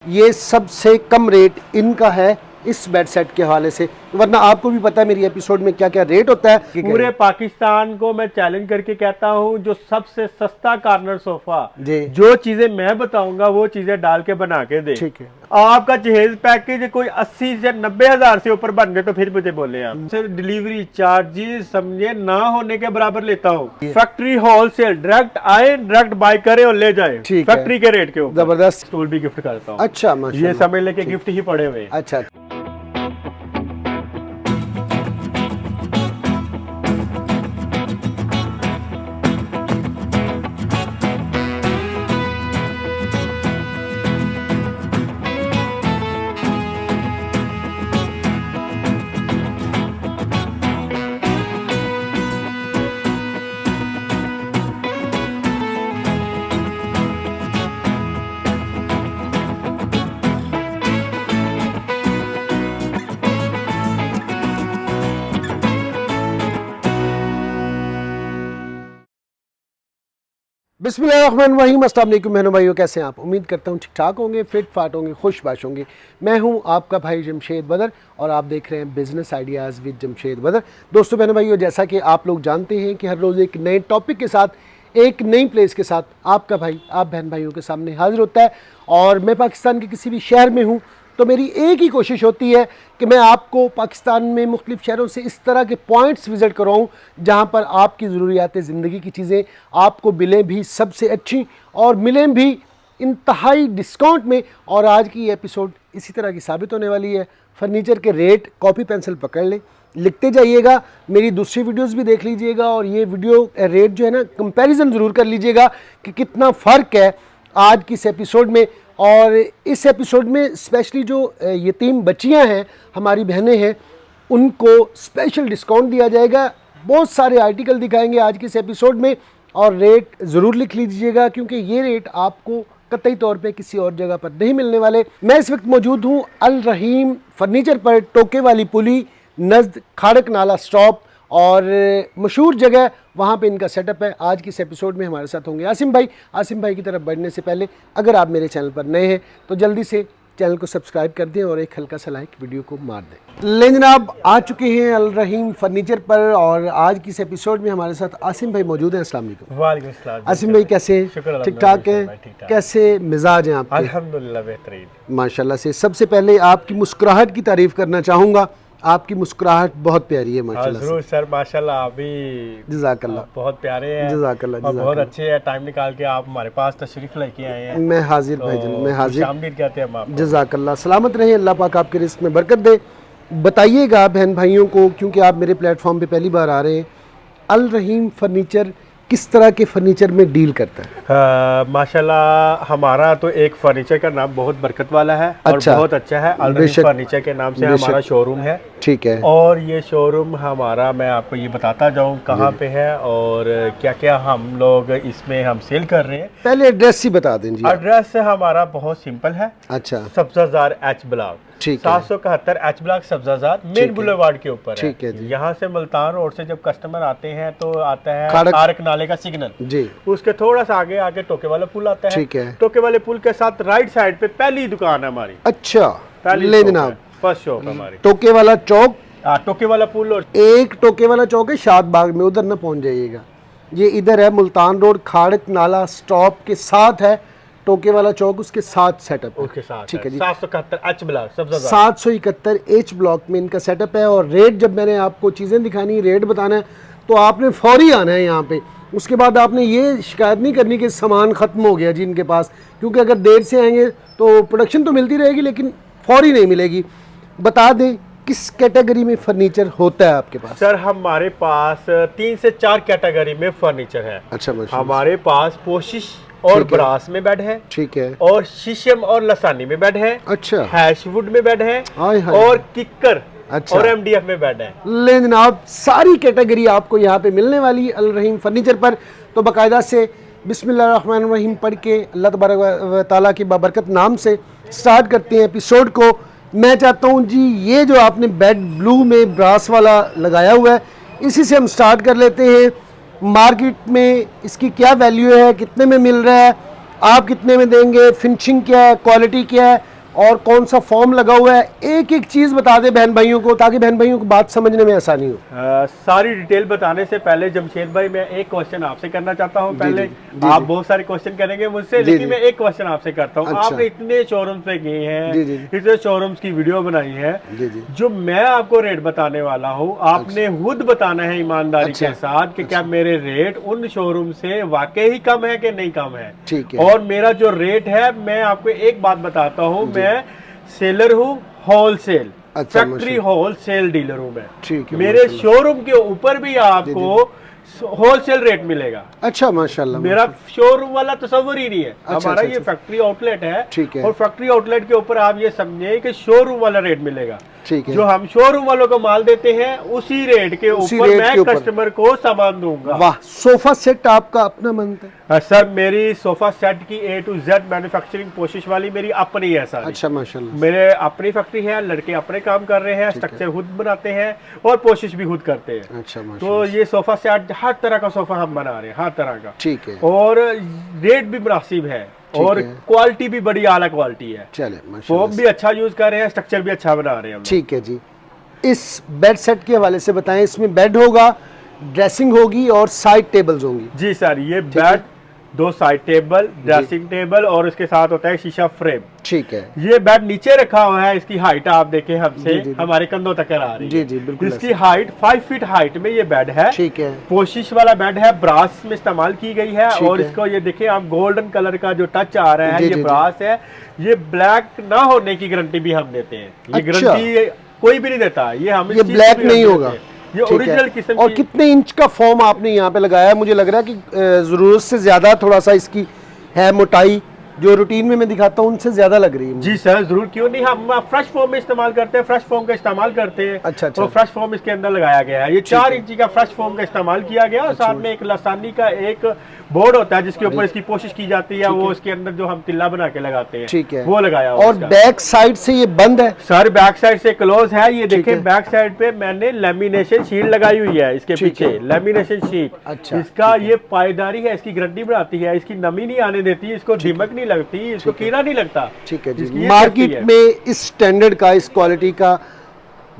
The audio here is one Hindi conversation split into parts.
ये सबसे कम रेट इनका है इस बेड सेट के हवाले से, वरना आपको भी पता है मेरी एपिसोड में क्या क्या रेट होता है। पूरे पाकिस्तान को मैं चैलेंज करके कहता हूँ, जो सबसे सस्ता कॉर्नर सोफा, जो चीजें मैं बताऊंगा वो चीजें डाल के बना के दे। ठीक है। आपका जहेज पैकेज कोई 80 से 90 हजार से ऊपर बन गए तो फिर मुझे बोले आप। सिर्फ डिलीवरी चार्जेस समझे ना होने के बराबर लेता हूँ। फैक्ट्री होलसेल, डायरेक्ट आए डायरेक्ट बाय करे और ले जाए फैक्ट्री के रेट के ऊपर। जबरदस्त। स्टूल भी गिफ्ट करता हूँ। अच्छा, ये समझ लेके गिफ्ट ही पड़े हुए। अच्छा। बिस्मिल्लाहिर्रहमानिर्रहीम। अस्सलाम वालेकुम बहनों भाइयों, कैसे हैं आप? उम्मीद करता हूँ ठीक ठाक होंगे, फिट फाट होंगे, खुशबाश होंगे। मैं हूँ आपका भाई जमशेद बदर और आप देख रहे हैं बिज़नेस आइडियाज़ विद जमशेद बदर। दोस्तों बहनों भाइयों, जैसा कि आप लोग जानते हैं कि हर रोज़ एक नए टॉपिक के साथ, एक नई प्लेस के साथ आपका भाई आप बहन भाइयों के सामने हाजिर होता है। और मैं पाकिस्तान के किसी भी शहर में हूँ तो मेरी एक ही कोशिश होती है कि मैं आपको पाकिस्तान में मुख्तलिफ़ शहरों से इस तरह के पॉइंट्स विज़िट करवाऊँ जहाँ पर आपकी ज़रूरियात ज़िंदगी की चीज़ें आपको मिलें भी सबसे अच्छी और मिलें भी इंतहाई डिस्काउंट में। और आज की एपिसोड इसी तरह की साबित होने वाली है। फर्नीचर के रेट कॉपी पेंसिल पकड़ लें, लिखते जाइएगा, मेरी दूसरी वीडियोस भी देख लीजिएगा और ये वीडियो रेट जो है ना कंपैरिजन ज़रूर कर लीजिएगा कि कितना फ़र्क है आज की इस एपिसोड में। और इस एपिसोड में स्पेशली जो यतीम बच्चियां हैं, हमारी बहनें हैं, उनको स्पेशल डिस्काउंट दिया जाएगा। बहुत सारे आर्टिकल दिखाएंगे आज के इस एपिसोड में और रेट ज़रूर लिख लीजिएगा क्योंकि ये रेट आपको कतई तौर पे किसी और जगह पर नहीं मिलने वाले। मैं इस वक्त मौजूद हूँ अल रहीम फर्नीचर पर, टोके वाली पुली नज़द खाड़क नाला स्टॉप, और मशहूर जगह वहाँ पे इनका सेटअप है। आज की इस एपिसोड में हमारे साथ होंगे आसिम भाई। आसिम भाई की तरफ बढ़ने से पहले अगर आप मेरे चैनल पर नए हैं तो जल्दी से चैनल को सब्सक्राइब कर दें और एक हल्का सा लाइक वीडियो को मार दें। लेकिन जनाब आ चुके हैं अल रहीम फर्नीचर पर और आज की इस एपिसोड में हमारे साथ आसिम भाई मौजूद हैं। अस्सलाम वालेकुम। आसिम भाई कैसे? ठीक ठाक हैं? कैसे मिजाज हैं आपके? अल्हम्दुलिल्लाह बेहतरीन माशाल्लाह से। सबसे पहले आपकी मुस्कुराहट की तारीफ करना चाहूँगा, आपकी मुस्कुराहट बहुत प्यारी है माशाल्लाह। जरूर सर, माशाल्लाह। आप भी जज़ाकल्लाह, बहुत प्यारे हैं। जज़ाकल्लाह, और बहुत अच्छे हैं। टाइम निकाल के आप हमारे पास तशरीफ लेके आए हैं। मैं हाजिर भाईजान, मैं हाजिर। शामिल कहते हैं हम आपको। जज़ाकल्लाह, सलामत रहे, अल्लाह पाक आपके रिस्क में बरकत दे। बताइएगा बहन भाइयों को, क्योंकि आप मेरे प्लेटफॉर्म पे पहली बार आ रहे हैं, अल रहीम फर्नीचर किस तरह के फर्नीचर में डील करता है? माशाल्लाह, हमारा तो एक फर्नीचर का नाम बहुत बरकत वाला है। अच्छा, और बहुत अच्छा है। अल रहीम फर्नीचर के नाम से हमारा शोरूम है। ठीक है। और ये शोरूम हमारा, मैं आपको ये बताता जाऊँ कहाँ पे है और क्या क्या हम लोग इसमें हम सेल कर रहे हैं। पहले एड्रेस ही बता दें जी। एड्रेस हमारा बहुत सिंपल है। अच्छा। Sabzazar H block, 771 H block Sabzazar, main boulevard के ऊपर है। ठीक है जी। यहाँ से मुल्तान रोड से जब कस्टमर आते हैं तो आता है खाड़क नाले का सिग्नल जी, उसके थोड़ा सा आगे आके टोके वाला पुल आता है। ठीक है। टोके वाले पुल के साथ राइट साइड पे पहली दुकान है हमारी। अच्छा, ले जनाब, फर्स्ट शॉप हमारी। टोके वाला चौक, टोके वाला पुल, और एक टोके वाला चौक है शाद बाग में, उधर ना पहुंच जाइएगा। ये इधर है मुल्तान रोड, खाड़क नाला स्टॉप के साथ है टोके वाला चौक, उसके साथ सेटअप उसके साथ। ठीक है जी। 771 एच ब्लॉक, 771 एच ब्लॉक में इनका सेटअप है। और रेट, जब मैंने आपको चीज़ें दिखानी, रेट बताना है तो आपने फौरी आना है यहाँ पे। उसके बाद आपने ये शिकायत नहीं करनी कि सामान ख़त्म हो गया जी इनके पास, क्योंकि अगर देर से आएंगे तो प्रोडक्शन तो मिलती रहेगी लेकिन फौरी नहीं मिलेगी। बता दें किस कैटेगरी में फर्नीचर होता है आपके पास? सर हमारे पास 3 से 4 कैटेगरी में फर्नीचर है। अच्छा, हमारे पास पोशिश और ब्रास में बेड है। ठीक है। और शीशम और लसानी में बेड है। अच्छा। हैशवुड में बेड है। और किक्कर, अच्छा, और एमडीएफ में बेड है। ले जनाब, सारी कैटेगरी आपको यहाँ पे मिलने वाली है अल रहीम फर्नीचर पर। तो बाकायदा से बिस्मिल्लाहिर्रहमानिर्रहीम पढ़ के अल्लाह तबारक व तआला की बाबरकत नाम से स्टार्ट करते हैं एपिसोड को। मैं चाहता हूँ जी, ये जो आपने बेड ब्लू में ब्रास वाला लगाया हुआ है, इसी से हम स्टार्ट कर लेते हैं। मार्केट में इसकी क्या वैल्यू है, कितने में मिल रहा है, आप कितने में देंगे, फिनिशिंग क्या है, क्वालिटी क्या है, और कौन सा फॉर्म लगा हुआ है, एक एक चीज बता दे बहन भाइयों को, ताकि बहन भाइयों को बात समझने में आसानी हो। सारी डिटेल बताने से पहले जमशेद भाई मैं एक क्वेश्चन आपसे करना चाहता हूँ। पहले आप बहुत सारे क्वेश्चन करेंगे मुझसे, लेकिन मैं एक क्वेश्चन आपसे करता हूँ। अच्छा। आपने इतने शोरूम पे गए हैं, इतने शोरूम्स की वीडियो बनाई है, जो मैं आपको रेट बताने वाला हूँ आपने खुद बताना है ईमानदारी के साथ कि क्या मेरे रेट उन शोरूम से वाकई ही कम है कि नहीं कम है। ठीक है। और मेरा जो रेट है, मैं आपको एक बात बताता हूँ, मैं सेलर हूँ होलसेल, अच्छा, फैक्ट्री होलसेल डीलर हूँ मैं। ठीक है। मेरे शोरूम के ऊपर भी आपको होलसेल रेट मिलेगा। अच्छा माशाल्लाह। मेरा शोरूम वाला तस्वर ही नहीं है। अच्छा, हमारा अच्छा, ये फैक्ट्री आउटलेट है। ठीक है। और फैक्ट्री आउटलेट के ऊपर आप ये समझे कि शोरूम वाला रेट मिलेगा। ठीक है। जो हम शोरूम वालों को माल देते हैं उसी रेट के ऊपर मैं कस्टमर को सामान दूंगा। वाह, सोफा सेट आपका अपना बनता है? सर मेरी सोफा सेट की A to Z मैन्युफैक्चरिंग कोशिश वाली मेरी अपनी है सर। अच्छा माशाल्लाह। मेरे अपनी फैक्ट्री है, लड़के अपने काम कर रहे हैं, स्ट्रक्चर खुद बनाते हैं और कोशिश भी खुद करते हैं। अच्छा तो माशाल्लाह। ये सोफा सेट हर तरह का सोफा हम बना रहे हैं, हर तरह का। ठीक है। और रेट भी मुनासिब है और क्वालिटी भी बड़ी आला क्वालिटी है। चले फोम माशाल्लाह। भी अच्छा यूज कर रहे हैं, स्ट्रक्चर भी अच्छा बना रहे हैं हम लोग। ठीक है जी। इस बेड सेट के हवाले से बताएं, इसमें बेड होगा, ड्रेसिंग होगी और साइड टेबल्स होंगी। जी सर, ये bed, 2 side table, dressing table और इसके साथ होता है शीशा फ्रेम। ठीक है। ये बेड नीचे रखा हुआ है, इसकी हाइट आप देखें हमसे हमारे कंधों तक आ रही है। जी जी बिल्कुल। इसकी हाइट 5 फीट हाइट में ये बेड है। ठीक है। कोशिश वाला बेड है, ब्रास में इस्तेमाल की गई है। और इसको ये देखिए आप गोल्डन कलर का जो टच आ रहा है, ये ब्रास है। ये ब्लैक ना होने की गारंटी भी हम देते हैं। ये गारंटी कोई भी नहीं देता, ये हम ये ब्लैक नहीं होगा, ये ओरिजिनल किस्म और कितने इंच का फॉर्म आपने यहाँ पे लगाया है? मुझे लग रहा है कि जरूरत से ज्यादा थोड़ा सा इसकी है मोटाई, जो रूटीन में मैं दिखाता हूँ उनसे ज्यादा लग रही है। जी सर, जरूर, क्यों नहीं, हम फ्रेश फॉर्म में इस्तेमाल करते हैं, फ्रेश फॉर्म का इस्तेमाल करते हैं। अच्छा अच्छा। तो फ्रेश फॉर्म इसके अंदर लगाया गया है। ये 4 इंची का फ्रेश फॉर्म का इस्तेमाल किया गया और साथ में एक लसानी का एक बोर्ड होता है जिसके ऊपर इसकी कोशिश की जाती है, वो इसके अंदर जो हम तिल्ला बना के लगाते हैं, ठीक है, वो लगाया। और बैक साइड से ये बंद है सर, बैक साइड से क्लोज है। ये देखें, बैक साइड पे मैंने लेमिनेशन शीट लगाई हुई है, इसके पीछे लेमिनेशन शीट। अच्छा। इसका ये पायदारी है, इसकी गारंटी बढ़ाती है, इसकी नमी नहीं आने देती, इसको दीमक नहीं लगती, इसको कीड़ा नहीं लगता। ठीक है जी। मार्केट में इस स्टैंडर्ड का, इस क्वालिटी का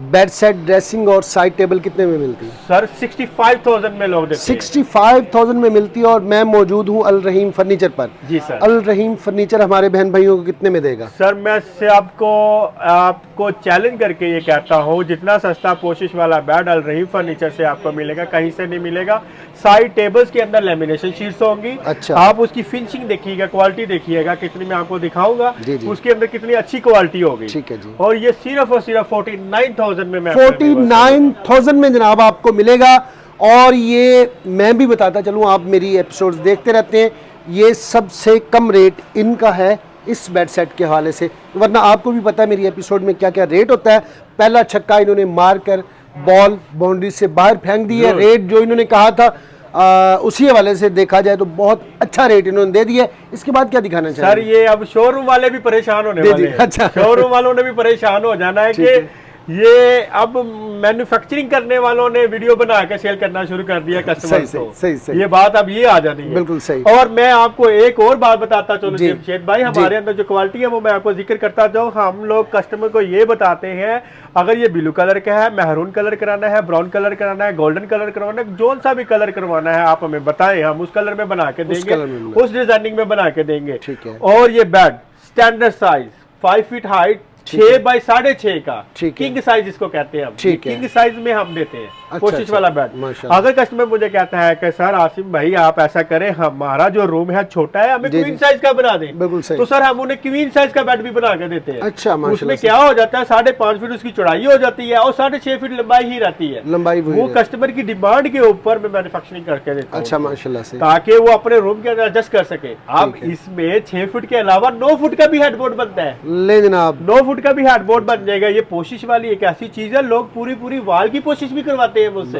बेड सेट, ड्रेसिंग और साइड टेबल कितने में मिलती है? सर 65,000 में लोग देते हैं। 65,000 में मिलती है। और मैं मौजूद हूँ अल रहीम फर्नीचर पर। जी सर। अल रहीम फर्नीचर हमारे बहन भाइयों को कितने में देगा? सर मैं से आपको चैलेंज करके ये कहता हूँ, जितना सस्ता पोशिश वाला बेड अल रहीम फर्नीचर से आपको मिलेगा, कहीं से नहीं मिलेगा। साइड टेबल्स के अंदर लेमिनेशन शीट्स होंगी। अच्छा। आप उसकी फिनिशिंग देखिएगा, क्वालिटी देखिएगा कितनी, मैं आपको दिखाऊंगा उसके अंदर कितनी अच्छी क्वालिटी होगी। ठीक है जी। और ये सिर्फ और सिर्फ 49,000 में, 49,000 में जनाब आपको मिलेगा। और ये मैं भी बताता चलूँ, आप मेरी एपिसोड्स देखते रहते हैं, ये सबसे कम रेट इनका है इस बेड सेट के हवाले से, वरना आपको भी पता है मेरी एपिसोड में क्या क्या रेट होता है। पहला छक्का इन्होंने मार कर बॉल बाउंड्री से बाहर फेंक दी है। रेट जो इन्होंने कहा था उसी हवाले से देखा जाए तो बहुत अच्छा रेट इन्होंने दे दिया है। इसके बाद क्या दिखाना चाहिए? सर ये अब शोरूम वाले भी परेशान होने वाले हैं। अच्छा। शोरूम वालों ने भी परेशान हो जाना है कि ये अब मैन्युफैक्चरिंग करने वालों ने वीडियो बना के सेल करना शुरू कर दिया कस्टमर को। सही। ये बात अब ये आ जानी है। बिल्कुल सही। और मैं आपको एक और बात बताता चलूं जमशेद भाई, हमारे अंदर जो क्वालिटी है वो मैं आपको जिक्र करता जाऊं। हम लोग कस्टमर को ये बताते हैं, अगर ये ब्लू कलर का है, मैरून कलर कराना है, ब्राउन कलर कराना है, गोल्डन कलर करवाना है, जो सा भी कलर करवाना है आप हमें बताएं, हम उस कलर में बना के देंगे, उस डिजाइनिंग में बना के देंगे। ठीक है। और ये bed standard size 5 feet height, 6 by 6.5 का किंग साइज इसको कहते हैं हम। किंग साइज में हम देते हैं। अच्छा, कोशिश वाला बेड। अगर कस्टमर मुझे कहता है कि सर आसिम भाई आप ऐसा करें, हमारा जो रूम है छोटा है, हमें क्वीन साइज का बना दें, बिल्कुल सही। तो सर हम उन्हें क्वीन साइज का बेड भी बना के देते हैं। अच्छा, उसमें क्या हो जाता है, 5.5 फीट उसकी चौड़ाई हो जाती है और 6.5 फीट लंबाई ही रहती है। लंबाई वो कस्टमर की डिमांड के ऊपर मैं मैन्युफैक्चरिंग करके देता हूं। अच्छा माशाल्लाह से, ताकि वो अपने रूम के अंदर एडजस्ट कर सके। अब इसमें 6 फुट के अलावा 9 फुट का भी हेडबोर्ड बनता है। ले जनाब, 9 फुट का भी हेडबोर्ड बन जाएगा। ये पोशिश वाली एक ऐसी चीज है, लोग पूरी वाल की कोशिश भी करवाते हैं मुझसे।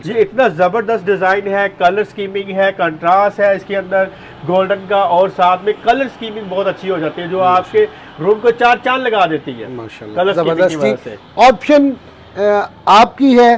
ये इतना जबरदस्त डिजाइन है, कलर स्कीमिंग है, कंट्रास्ट है इसके अंदर गोल्डन का, और साथ में कलर स्कीमिंग बहुत अच्छी हो जाती है जो आपके रूम को 4 चांद लगा देती है माशाल्लाह। कलर स्कीमिंग की वजह से। ऑप्शन आपकी है,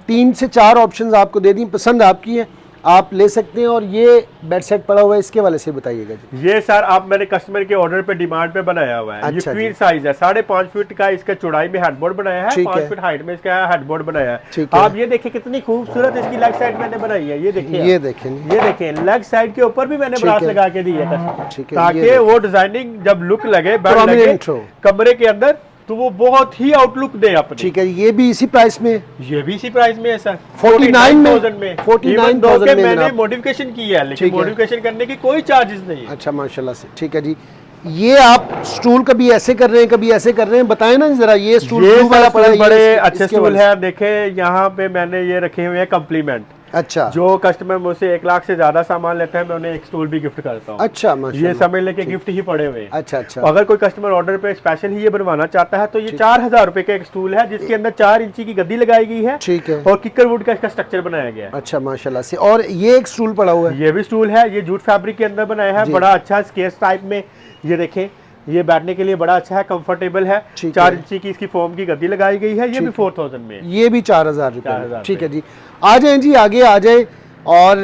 3 से 4 ऑप्शंस आपको दे दी, पसंद आपकी है। आप ले सकते हैं। और ये बेड सेट पड़ा हुआ है, इसके वाले से बताइएगा जी। ये सर आप मैंने कस्टमर के ऑर्डर पे डिमांड पे बनाया हुआ है। अच्छा ये क्वीन साइज है, 5.5 फीट का इसका चौड़ाई में हेडबोर्ड बनाया है, ठीक 5 है। फीट हाइट में इसका हेडबोर्ड बनाया ठीक है। है। आप ये देखिए कितनी खूबसूरत इसकी लेग साइड मैंने बनाई है। ये देखिए, ये देखें, ये देखें लेग साइड के ऊपर भी मैंने ठीक ब्रास है। लगा के दी है कस्टमर, ठीक है, ये ताकि देखिए। वो डिजाइनिंग जब लुक लगे बेड लगे Prominent हो। कमरे के अंदर, तो वो बहुत ही आउटलुक दे अपनी। ठीक है, ये भी इसी प्राइस में, ये भी इसी प्राइस में है सर, 49,000 में। 49,000 में में मैंने जनाब। मॉडिफिकेशन की है, लेकिन ठीक है। मॉडिफिकेशन करने की कोई चार्जेस नहीं है। अच्छा माशाल्लाह से। ठीक है जी, ये आप स्टूल कभी ऐसे कर रहे हैं, कभी ऐसे कर रहे हैं, बताएं ना जरा। ये स्टूल ये ब्लू वाला पड़ा है, ये बड़े इसके अच्छे स्टूल वाले है। देखें यहाँ पे मैंने ये रखे हुए हैं कम्प्लीमेंट। अच्छा जो कस्टमर मुझसे 1 लाख से ज्यादा सामान लेते हैं, मैं उन्हें एक स्टूल भी गिफ्ट करता हूँ। अच्छा माशाल्लाह। ये समझ लेके गिफ्ट ही पड़े हुए हैं। अच्छा अच्छा। अगर कोई कस्टमर ऑर्डर पे स्पेशल ही ये बनवाना चाहता है, तो ये 4,000 रुपए का एक स्टूल है, जिसके अंदर 4 इंची की गद्दी लगाई गई है। ठीक है। और किकर वुड का इसका स्ट्रक्चर बनाया गया है। अच्छा माशाल्लाह से। और ये एक स्टूल पड़ा हुआ है, ये भी स्टूल है, ये जूट फैब्रिक के अंदर बनाया है, बड़ा अच्छा स्केच टाइप में। ये देखें, ये बैठने के लिए बड़ा अच्छा है, कंफर्टेबल है। ठीक 4 है। इंची की इसकी फोम की गद्दी लगाई गई है। ये भी 4,000 में है। ये भी 4,000 रुपये। 4,000 ठीक है जी, आ जाए जी, आगे आ जाए। और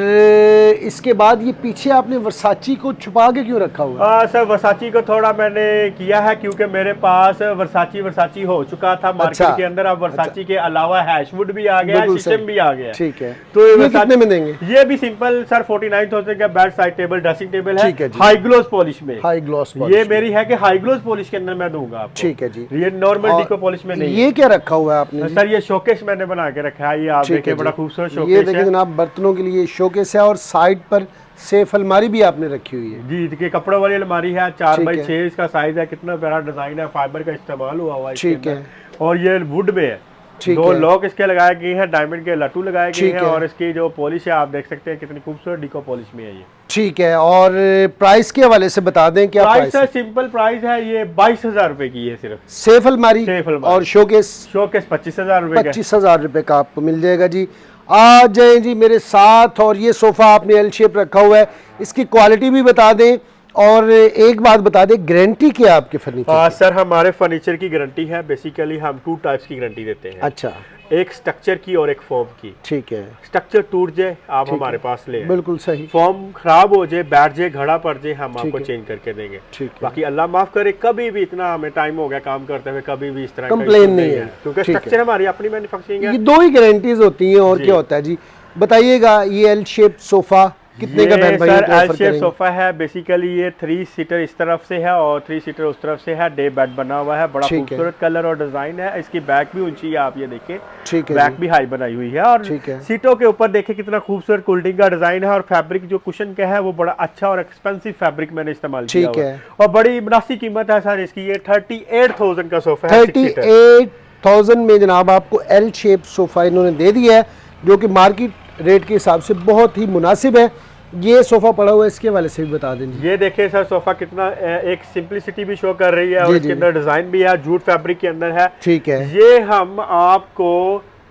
इसके बाद ये पीछे आपने वर्साची को छुपा के क्यों रखा हुआ है? सर वर्साची को थोड़ा मैंने किया है, क्योंकि मेरे पास वर्साची हो चुका था मार्केट अच्छा। के अंदर। अब वर्साची के अलावा हैशवुड भी आ गया है, बिल्कुल सिस्टम सही। भी आ गया है। ठीक है, तो ये वर्साची- कितने में देंगे? ये भी सिंपल सर 49,000 का bed side table dressing table है, ठीक है जी। हाई ग्लोस पॉलिश में। हाई ग्लॉस ये मेरी है कि हाई ग्लोस पॉलिश के अंदर मैं दूंगा आपको। ठीक है जी। ये नॉर्मल और डिको पॉलिश में नहीं ये क्या रखा हुआ है आपने जी? सर ये शोकेस मैंने बना के रखा है। ये आप ठीक देखिए, है बड़ा जी। खूबसूरत ये शोकेस देखिए है। जनाब, बर्तनों के लिए शोकेस है और साइड पर सेफ अलमारी भी आपने रखी हुई है। जी देखिए, कपड़ों वाली अलमारी है, 4 ठीक बाई है। 6 इसका साइज है। कितना प्यारा डिजाइन है, फाइबर का इस्तेमाल हुआ हुआ है इसके ठीक है। अंदर। और ये वुड में है। ठीक 2 है। लॉक इसके लगाए गए हैं, डायमंड के लट्टू लगाए गए ठीक हैं। है। और इसकी जो पॉलिश है आप देख सकते हैं कितनी खूबसूरत डिको पॉलिश में है ये। ठीक है। और प्राइस के हवाले से बता दें क्या प्राइस प्राइस है? है? सिंपल प्राइस है, ये 22,000 रुपए की है सिर्फ। सेफ अलमारी सेफ अलमारी। और शोकेस शोकेस 25,000 रुपए का। 25,000 रुपए का आपको मिल जाएगा जी। आ जाए जी मेरे साथ। और ये सोफा आपने एल शेप रखा हुआ है, इसकी क्वालिटी भी बता दें। और एक बात बता दें, गारंटी क्या है आपके फर्नीचर? सर हमारे फर्नीचर की गारंटी है, बेसिकली हम 2 टाइप्स की गारंटी देते हैं। अच्छा, एक स्ट्रक्चर की और एक फॉर्म की। ठीक है। स्ट्रक्चर टूट जाए आप ठीक हमारे है। पास ले आएं। बिल्कुल सही। फॉर्म खराब हो जाए, बैठ जाए, घड़ा पड़ जाए, हम ठीक आपको है। चेंज करके देंगे। ठीक है। बाकी अल्लाह माफ करे, कभी भी इतना हमें टाइम हो गया काम करते हुए, कभी भी इस तरह का Complain issue नहीं है। क्योंकि ठीक है। स्ट्रक्चर हमारी अपनी मैन्युफैक्चरिंग है। ये 2 ही गारंटीज होती हैं, और जी। क्या होता है जी? बताइएगा, ये एल शेप सोफा कितने का बहन भाई सर को एल ऑफर शेप करेंगे? सोफा है। बेसिकली ये 3 सीटर इस तरफ से है और 3 सीटर उस तरफ से है। डे बेड बना हुआ है, बड़ा ठीक है। खूबसूरत कलर और डिजाइन है। इसकी बैक भी ऊंची है, आप ये देखिए, ठीक है बैक जी। भी हाई बनाई हुई है। और ठीक है। सीटों के ऊपर देखिए कितना खूबसूरत कूल्डिंग का डिजाइन है। और फैब्रिक जो कुशन का है वो बड़ा अच्छा और एक्सपेंसिव फैब्रिक मैंने इस्तेमाल किया ठीक हुआ है। और बड़ी मुनासिब कीमत है सर इसकी। ये 38,000 का सोफा है, 6 सीटर। 38,000 में जनाब आपको एल शेप सोफा इन्होंने दे दिया है, जो कि मार्केट रेट के हिसाब से बहुत ही मुनासिब है। ये सोफा पड़ा हुआ है, इसके वाले से भी बता देंगे। ये देखिए सर सोफा कितना एक सिंपलिसिटी भी शो कर रही है। जी, और इसके जी। अंदर डिजाइन भी है, जूट फैब्रिक के अंदर है। ठीक है। ये हम आपको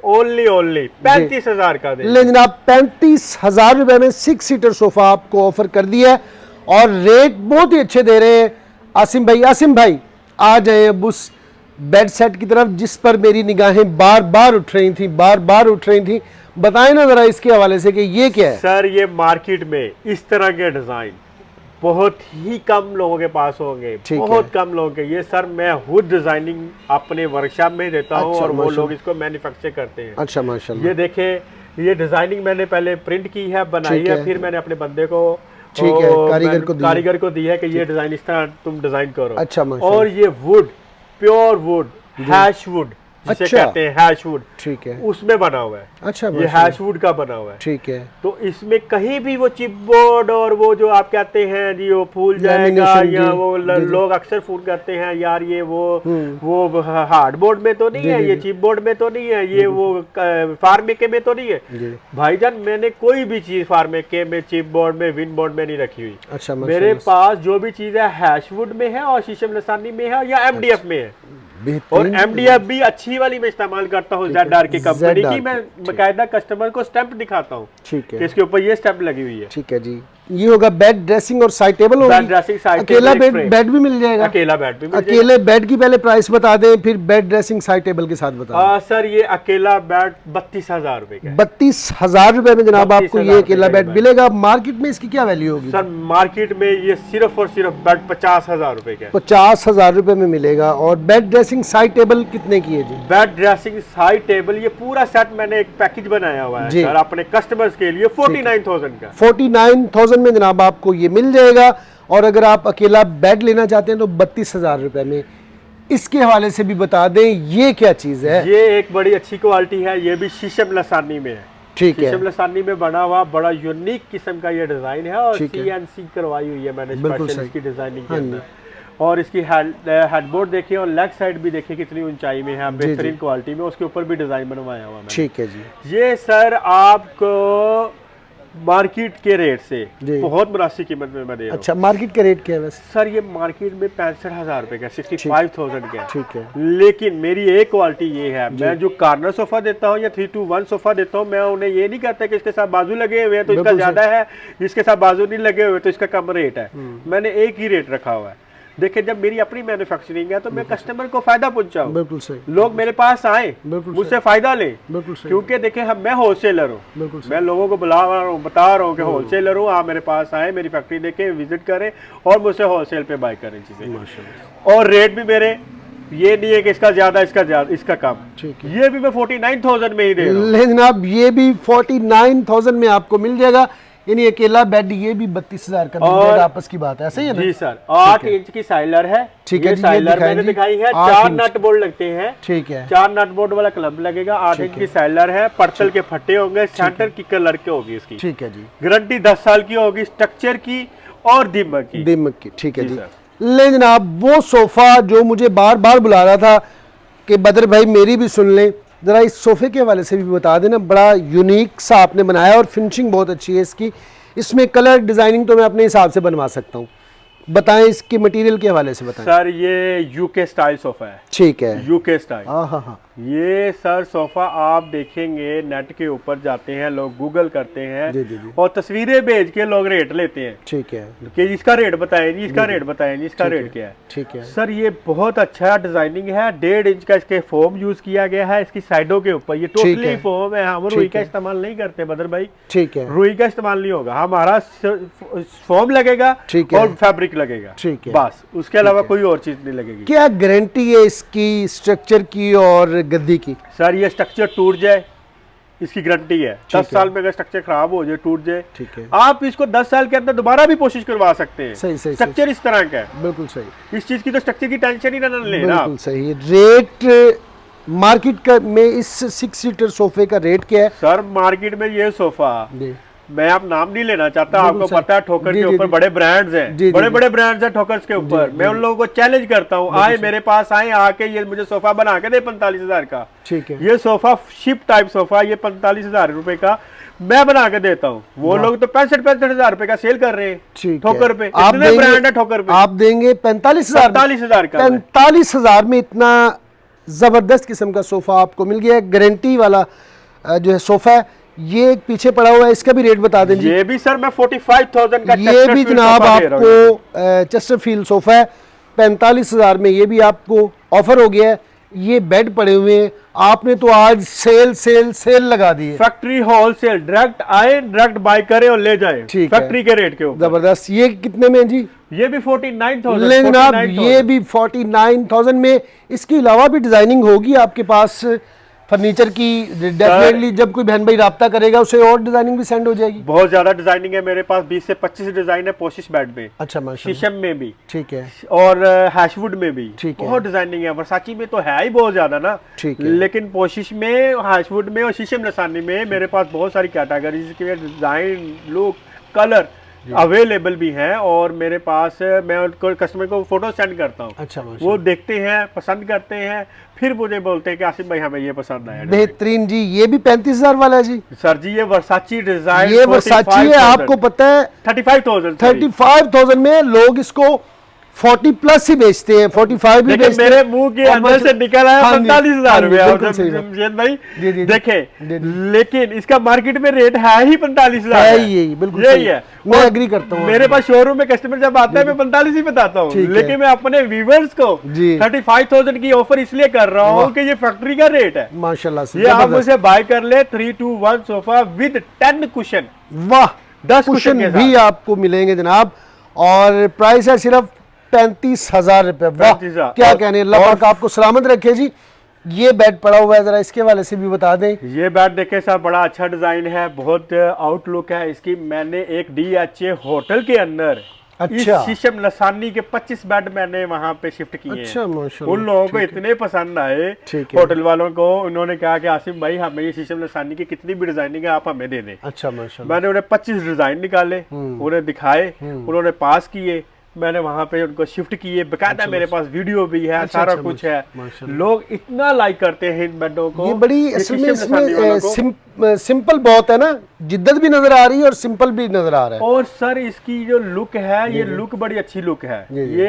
ओनली 35,000 का देंगे। ले जनाब, 35,000 रुपए में 6 सीटर सोफा आपको ऑफर कर दिया है, और रेट बहुत ही अच्छे दे रहे हैं आसिम भाई। आसिम भाई आ जाए अब उस बेड सेट की तरफ जिस पर मेरी निगाहें बार बार उठ रही थी। बताएं ना जरा इसके हवाले से कि ये क्या है? सर ये मार्केट में इस तरह के डिजाइन बहुत ही कम लोगों के पास होंगे, ठीक बहुत है। कम लोगों के। ये सर मैं खुद डिजाइनिंग अपने वर्कशॉप में देता हूँ अच्छा, और वो माशाल्लाह। लोग इसको मैन्युफैक्चर करते हैं। अच्छा माशाल्लाह। ये देखे, ये डिजाइनिंग मैंने पहले प्रिंट की है, बनाई ठीक है, है। फिर मैंने अपने बंदे को ठीक है, कारीगर को दी है। कि ये डिजाइन इस तरह तुम डिजाइन करो। अच्छा माशाल्लाह। और ये would, pure would, hash would जिसे अच्छा। कहते हैं, हैश वुड, ठीक है। उसमें बना हुआ है। अच्छा ये माशाल्लाह। हैश वुड का बना हुआ है। ठीक है। तो इसमें कहीं भी वो चिप बोर्ड और वो जो आप कहते हैं जी वो फूल जाएगा, Lamination, या जी, वो जी, जी। लोग अक्सर फोन करते हैं यार ये वो हार्ड बोर्ड में तो नहीं जी, है, जी, ये जी। चिप बोर्ड में तो नहीं है, ये वो फार्मेके में तो नहीं है। जी। भाईजान मैंने कोई भी चीज फार्मेके में, चिप बोर्ड में, विन बोर्ड में नहीं रखी हुई। अच्छा मेरे माशाल्लाह। पास जो भी चीज है हैशवुड में है और शीशम लसानी में है या एमडीएफ में है। और बेहतरीन। एमडीएफ भी अच्छी वाली मैं इस्तेमाल करता हूँ, ZR की कंपनी ZR की। मैं ठीक। बकायदा कस्टमर को स्टैंप दिखाता हूँ ठीक कि है। इसके ऊपर ये स्टैंप लगी हुई है। ठीक है जी। ये होगा बेड, ड्रेसिंग और साइड टेबल बेड होगी। ड्रेसिंग साइड अकेला बेड भी मिल जाएगा? अकेला बेड भी मिल जाएगा। अकेले बेड की पहले प्राइस बता दें, फिर बेड, ड्रेसिंग, साइड टेबल के साथ बता दें। सर ये अकेला बेड 32,000 रुपए का है। 32,000 रुपए में जनाब आपको 32,000 ये अकेला रुपए बेड मिलेगा। मार्केट में इसकी क्या वैल्यू होगी? सर मार्केट में ये सिर्फ और सिर्फ बेड 50,000 रुपए का है। 50,000 रुपए में मिलेगा। और बेड, ड्रेसिंग, साइड टेबल कितने की है जी? बेड ड्रेसिंग साइड टेबल ये पूरा सेट मैंने एक पैकेज बनाया हुआ है जी। सर अपने कस्टमर्स के लिए 49,000 का। 49,000 में जनाब आपको ये मिल जाएगा। और अगर आप अकेला बेड लेना चाहते हैं तो 32,000 रुपए में। इसके हवाले से भी बता दें ये क्या चीज़ है? ये एक बड़ी अच्छी क्वालिटी है, ये भी शीशम लसानी में है। ठीक है, शीशम लसानी में बना हुआ बड़ा यूनिक किस्म का ये डिजाइन है और ठीक है। CNC करवाई हुई है मैंने बिल्कुल स्पेशल सही। इसकी डिजाइनिंग के हाँ अंदर। और इसकी हेडबोर्ड देखिए और लेग साइड भी देखिए कितनी ऊंचाई में है, बेहतरीन क्वालिटी में। उसके ऊपर भी डिजाइन बनवाया हुआ मैंने। ठीक है जी। ये सर आपको मार्केट के रेट से जी। बहुत मुनासिब कीमत में मैं दे रहा हूँ। अच्छा, मार्केट का रेट क्या है वैसे? सर ये मार्केट में 65,000 रुपए का 65,000 का है। ठीक है, लेकिन मेरी एक क्वालिटी ये है, मैं जो कार्नर सोफा देता हूँ या 3-2-1 सोफा देता हूँ, मैं उन्हें ये नहीं कहता कि इसके साथ बाजू लगे हुए हैं तो इसका बिल्कुल ज्यादा है, इसके साथ बाजू नहीं लगे हुए तो इसका कम रेट है। मैंने एक ही रेट रखा हुआ है। देखिए जब मेरी अपनी मैन्युफैक्चरिंग है तो मैं कस्टमर को फायदा पहुंचाऊं, बिल्कुल सही, लोग मेरे पास आए, बिल्कुल मुझसे फायदा लें। बिल्कुल सही, क्योंकि देखिए मैं होलसेलर हूँ, बिल्कुल सही। मैं लोगों को बुला रहा हूँ, बता रहा हूँ कि होलसेलर हूँ, आप मेरे पास आए, मेरी फैक्ट्री देखें, विजिट करें और मुझसे होलसेल पे बाय करें चीजें। और रेट भी मेरे ये नहीं है कि इसका ज्यादा इसका कम। ठीक ये भी मैं 49,000 में ही दे रहा हूँ। लेकिन जनाब ये भी 49,000 में आपको मिल जाएगा। यानी अकेला बेड ये भी 32,000 का मिल जाएगा। आपस की बात है, ऐसे ही है ना? जी सर, 8 इंच की साइलर है। ठीक है ये जी, ये साइलर दिखाएं मैंने जी। दिखाई है। 8 4 इंच। नट बोल्ट लगते हैं। ठीक है, 4 नट बोल्ट वाला क्लब लगेगा। 8 इंच की साइलर है, पर्चल के फट्टे होंगे, सेंटर की कलर के होगी इसकी। ठीक है जी। गारंटी 10 साल की होगी, स्ट्रक्चर की और दीमक की। दीमक की, ठीक है जी जी। सर। ले जनाब वो सोफा जो मुझे बार बार बुला रहा था कि बदर भाई मेरी भी सुन लें, ज़रा इस सोफे के हवाले से भी बता देना। बड़ा यूनिक सा आपने बनाया और फिनिशिंग बहुत अच्छी है इसकी। इसमें कलर डिज़ाइनिंग तो मैं अपने हिसाब से बनवा सकता हूँ। बताएं इसके मटेरियल के हवाले से बताएं। सर ये यूके स्टाइल सोफा है। ठीक है, यूके स्टाइल। हाँ हाँ हाँ, ये सर सोफा आप देखेंगे नेट के ऊपर जाते हैं लोग, गूगल करते हैं जी जी जी, और तस्वीरें भेज के लोग रेट लेते हैं ठीक है, कि इसका रेट बताएं जी, इसका रेट बताएं जी, इसका रेट क्या है। ठीक है, सर ये बहुत अच्छा डिजाइनिंग है। 1.5 इंच का इसके फोम यूज किया गया है इसकी साइडों के ऊपर। ये टोटली है। फोम है। हम ठीक रुई का है। इस्तेमाल नहीं करते बदर भाई, ठीक है, रुई का इस्तेमाल नहीं होगा, हमारा फोम लगेगा ठीक है। और फैब्रिक लगेगा, ठीक है। बस उसके अलावा कोई और चीज नहीं लगेगी। क्या गारंटी है इसकी स्ट्रक्चर की और गद्दी की? सर ये स्ट्रक्चर टूट जाए इसकी गारंटी है। 10 साल में अगर स्ट्रक्चर खराब हो जाए, टूट जाए, ठीक है, आप इसको 10 साल के अंदर दोबारा भी कोशिश करवा सकते हैं। सही सही, स्ट्रक्चर इस तरह का है, बिल्कुल सही, इस चीज की तो स्ट्रक्चर की टेंशन ही ना लेना। बिल्कुल सही। रेट मार्केट का में इस 6 सीटर सोफे का रेट क्या है? सर मार्केट में ये सोफा, जी, मैं आप नाम नहीं लेना चाहता, बिल्कुल आपको सर। पता है ठोकर जी, के जी, ऊपर जी। बड़े ब्रांड्स हैं, जी, जी, बड़े जी। बड़े ब्रांड्स हैं ठोकर्स के ऊपर। जी, मैं उन लोगों को चैलेंज करता हूँ, आए मेरे पास आए, आके ये मुझे सोफा बना के दे 45,000 का। ठीक है, ये सोफा शिप टाइप सोफा, ये 45,000 रुपए का मैं बना के देता हूँ। वो लोग तो 65,000 रुपए का सेल कर रहे हैं ठीक है। ठोकर पे। आप इतने देंगे- ब्रांड है ठोकर पे। आप देंगे 45,000? 45,000 का। 45,000 में इतना जबरदस्त किस्म का सोफा आपको मिल गया है। गारंटी वाला जो है सोफा है। ये एक पीछे पड़ा हुआ है, इसका भी रेट बता दें जी। ये भी सर मैं 45,000 का ये भी जनाब आपको चेस्टरफील्ड सोफा है 45,000 में। ये भी आपको ऑफर हो गया है। ये बेड पड़े हुए हैं, आपने तो आज सेल सेल सेल लगा दी है। फैक्ट्री होलसेल, डायरेक्ट आए, डायरेक्ट बाय करें और ले जाए ठीक है। फैक्ट्री के रेट के ऊपर। जबरदस्त। ये कितने में जी? ये भी 49,000। ले जनाब ये भी 49,000 में। इसके अलावा भी डिजाइनिंग होगी आपके पास फर्नीचर की। डेफिनेटली जब कोई बहन भाई राब्ता करेगा उसे और डिजाइनिंग भी सेंड हो जाएगी। बहुत ज्यादा डिजाइनिंग है मेरे पास, 20 से 25 डिजाइन है पोशिश बेड में, अच्छा माशाल्लाह, शीशम में भी ठीक है, और हैशवुड में भी ठीक है। बहुत डिजाइनिंग है। वर्साची में तो है ही बहुत ज्यादा ना, ठीक है। लेकिन पोशिश में, हैशवुड में और शीशम लसानी में मेरे पास बहुत सारी कैटेगरीज के डिजाइन, लुक, कलर अवेलेबल भी हैं। और मेरे पास मैं उनको कस्टमर को फोटो सेंड करता हूँ, अच्छा वो देखते हैं, पसंद करते हैं, फिर मुझे बोलते हैं कि आसिफ भाई हमें ये पसंद आया। बेहतरीन जी। ये भी 35,000 वाला है जी। सर जी ये वर्साची डिजाइन, ये वर्साची है, आपको पता है 35,000 35,000 में लोग इसको 40 प्लस ही बेचते हैं, 45 भी देखिए बेचते मेरे हैं। मुंह के और अंदर से निकल आया हाँ जी, 45,000 हाँ जी, रुपया बिल्कुल सही बात। जमशेद भाई। जी, जी, देखें जी, जी। लेकिन इसका मार्केट में रेट है ही 45,000 है ही यही, बिल्कुल यही सही। है। मैं और एग्री करता हूँ मेरे आपकी पास शोरूम में कस्टमर जब आता है मैं 45 ही बताता हूँ, ठीक है। लेकिन मैं अपने व्यूवर्स को जी। 35,000 की ऑफर इसलिए कर रहा वाह। हूँ कि ये फैक्ट्री का रेट है। माशाल्लाह से ये आप जबरदस्त। मुझे बाय कर ले 3-2-1 सोफा विद 10 कुशन, वाह, 10 कुशन कुशन के भी साथ। आपको मिलेंगे जनाब, और प्राइस है सिर्फ 35,000 रुपए। वाह, 35,000। क्या और- कहने, अल्लाह और- पाक आपको सलामत रखे जी। ये बेड पड़ा हुआ है, जरा इसके वाले से भी बता दें। ये बेड देखे साहब, बड़ा अच्छा डिजाइन है, बहुत आउटलुक है इसकी। मैंने एक DHA होटल के अंदर अच्छा। इस शीशम लसानी के 25 बेड मैंने वहां पे शिफ्ट किए हैं। अच्छा, माशाल्लाह। उन लोगों को ठीक है। इतने पसंद आए, ठीक है। होटल वालों को, उन्होंने कहा कि आसिम भाई हमें ये शीशम लसानी की कितनी भी डिजाइनिंग है आप हमें दे दें। अच्छा, माशाल्लाह। मैंने उन्हें 25 डिजाइन निकाले, उन्हें दिखाए, उन्होंने पास किए, मैंने वहां पे उनको शिफ्ट किए, बकायदा मेरे पास वीडियो भी है, अच्छा, सारा अच्छा, कुछ है। माशाल्लाह। लोग इतना लाइक करते हैं इन बेडों को। ये बड़ी कि असल में शीशम लसानी वालों को- सिंपल बहुत है ना, जिद्दत भी नजर आ रही है और सिंपल भी नजर आ रहा है। और सर इसकी जो लुक है, ये लुक बड़ी अच्छी लुक है। जी, जी।